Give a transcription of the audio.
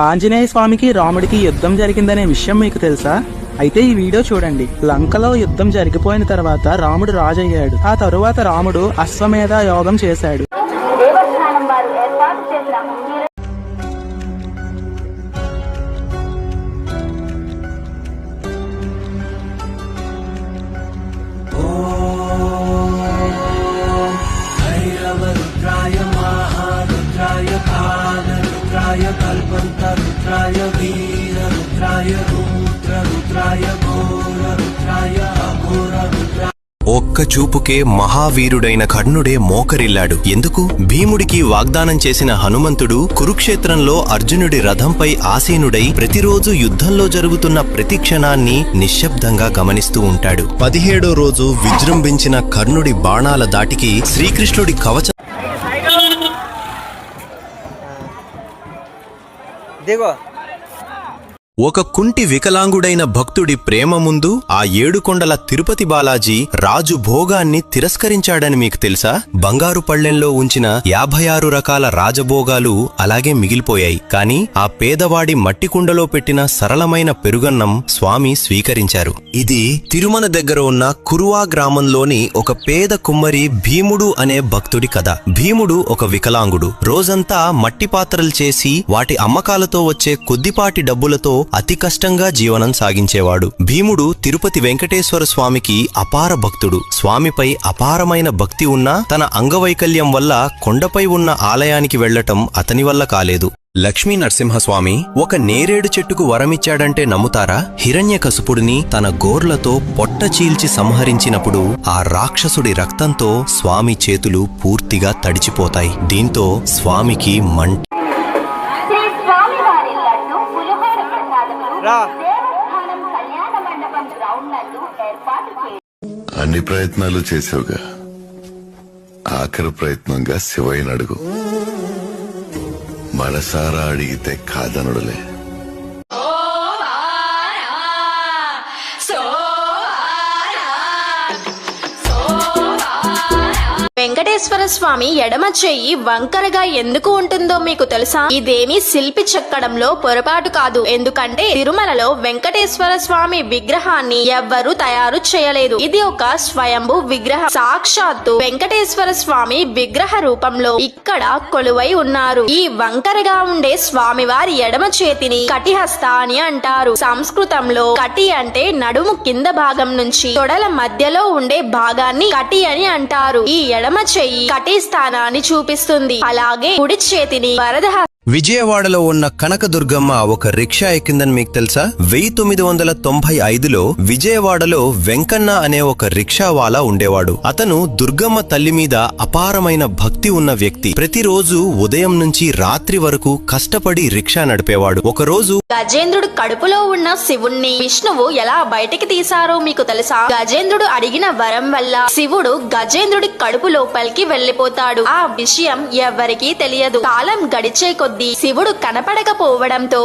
ఆంజనేయ స్వామికి రాముడికి యుద్ధం జరిగిందనే విషయం మీకు తెలుసా? అయితే ఈ వీడియో చూడండి. లంకలో యుద్ధం జరిగిపోయిన తర్వాత రాముడు రాజయ్యాడు. ఆ తరువాత రాముడు అశ్వమేధ యోగం చేశాడు. కల్పంతరుద్రాయ వీర రుద్రాయ రూద్ర రుద్రాయ ఘోర రుద్రాయ అఘోర రుద్రాయ. ఒక్క చూపుకే మహావీరుడైన కర్ణుడే మోకరిల్లాడు. ఎందుకు? భీముడికి వాగ్దానం చేసిన హనుమంతుడు కురుక్షేత్రంలో అర్జునుడి రథంపై ఆసీనుడై ప్రతిరోజు యుద్ధంలో జరుగుతున్న ప్రతి క్షణాన్ని నిశ్శబ్దంగా గమనిస్తూ ఉంటాడు. 17వ రోజు విజృంభించిన కర్ణుడి బాణాల దాటికి శ్రీకృష్ణుడి కవచ ఒక కుంటి వికలాంగుడైన భక్తుడి ప్రేమ ముందు ఆ ఏడుకొండల తిరుపతి బాలాజీ రాజు భోగాన్ని తిరస్కరించాడని మీకు తెలుసా? బంగారు పళ్ళెంలో ఉంచిన 56 రకాల రాజభోగాలు అలాగే మిగిలిపోయాయి. కాని ఆ పేదవాడి మట్టి కుండలో పెట్టిన సరళమైన పెరుగన్నం స్వామి స్వీకరించారు. ఇది తిరుమల దగ్గర ఉన్న కురువా గ్రామంలోని ఒక పేద కుమ్మరి భీముడు అనే భక్తుడి కథ. భీముడు ఒక వికలాంగుడు. రోజంతా మట్టి పాత్రలు చేసి వాటి అమ్మకాలతో వచ్చే కొద్దిపాటి డబ్బులతో అతి కష్టంగా జీవనం సాగించేవాడు. భీముడు తిరుపతి వెంకటేశ్వర స్వామికి అపార భక్తుడు. స్వామిపై అపారమైన భక్తి ఉన్నా తన అంగవైకల్యం వల్ల కొండపై ఉన్న ఆలయానికి వెళ్లటం అతని వల్ల కాలేదు. లక్ష్మీ నరసింహస్వామి ఒక నేరేడు చెట్టుకు వరమిచ్చాడంటే నమ్ముతారా? హిరణ్యకశిపుడిని తన గోర్లతో పొట్ట చీల్చి సంహరించినప్పుడు ఆ రాక్షసుడి రక్తంతో స్వామి చేతులు పూర్తిగా తడిచిపోతాయి. దీంతో స్వామికి మంట. అన్ని ప్రయత్నాలు చేసావుగా, ఆఖరి ప్రయత్నంగా శివయ్యని అడుగు. మనసారా అడిగితే కాదనుడులే. వెంకటేశ్వర స్వామి ఎడమ చెయ్యి వంకరగా ఎందుకు ఉంటుందో మీకు తెలుసా? ఇదేమీ శిల్పి చెక్కడంలో పొరపాటు కాదు. ఎందుకంటే తిరుమలలో వెంకటేశ్వర స్వామి విగ్రహాన్ని ఎవ్వరూ తయారు చేయలేదు. ఇది ఒక స్వయంభూ విగ్రహం. సాక్షాత్తు వెంకటేశ్వర స్వామి విగ్రహ రూపంలో ఇక్కడ కొలువై ఉన్నారు. ఈ వంకరగా ఉండే స్వామివారి ఎడమ చేతిని కటిహస్త అని అంటారు. సంస్కృతంలో కటి అంటే నడుము కింద భాగం నుంచి తొడల మధ్యలో ఉండే భాగాన్ని కటి అని అంటారు. ఈ ఎడమ చెయ్యి కటి స్థానాన్ని చూపిస్తుంది. అలాగే కుడి చేతిని వరద. విజయవాడలో ఉన్న కనకదుర్గమ్మ ఒక రిక్షా ఎక్కిందని మీకు తెలుసా? 1995లో విజయవాడలో వెంకన్న అనే ఒక రిక్షావాలా ఉండేవాడు. అతను దుర్గమ్మ తల్లి మీద అపారమైన భక్తి ఉన్న వ్యక్తి. ప్రతిరోజు ఉదయం నుంచి రాత్రి వరకు కష్టపడి రిక్షా నడిపేవాడు. ఒకరోజు గజేంద్రుడు కడుపులో ఉన్న శివుణ్ణి విష్ణువు ఎలా బయటికి తీశారో మీకు తెలుసా? గజేంద్రుడు అడిగిన వరం వల్ల శివుడు గజేంద్రుడి కడుపు లోపలికి వెళ్లిపోతాడు. ఆ విషయం ఎవ్వరికీ తెలియదు. కాలం గడిచే కొద్దీ శివుడు కనపడకపోవడంతో